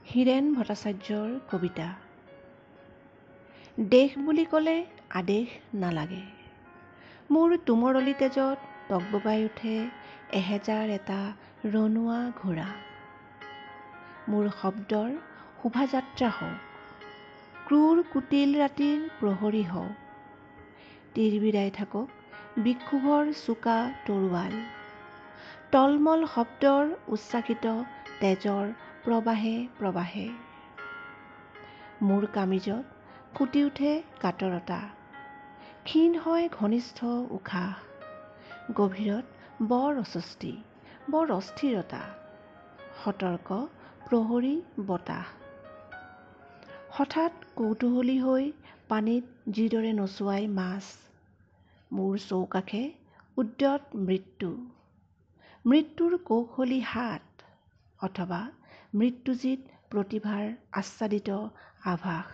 হীৰেণ ভট্টাচাৰ্যৰ কবিতা। দেশ বুলি ক'লে আদেশ নালাগে, মোৰ তুমৰলি তেজত টগবগাই উঠে এহেজাৰ এটা ৰণুৱা ঘোঁৰা। মোৰ শব্দৰ শোভাযাত্ৰা হওক, ক্ৰূৰ কুটিল ৰাতিৰ প্ৰহৰী হওক, তিৰবিৰাই থাকক বিক্ষোভৰ চোকা তৰোৱাল, টলমল শব্দৰ উচ্চাকিত তেজৰ প্ৰবাহে প্ৰবাহে। মোৰ কামিজত ফুটি উঠে কাতৰতা, ক্ষীণ হয় ঘনিষ্ঠ উশাহ, গভীৰত বৰ অস্বস্তি, বৰ অস্থিৰতা, সতৰ্ক প্ৰহৰী বতাহ। হঠাৎ কৌতূহলী হৈ পানীত যিদৰে নচুৱাই মাছ, মোৰ চৌকাষে উদ্যত মৃত্যু, মৃত্যুৰ কৌশলী হাত, অথবা মৃত্যুজিত প্ৰতিভাৰ আচ্ছাদিত আভাস।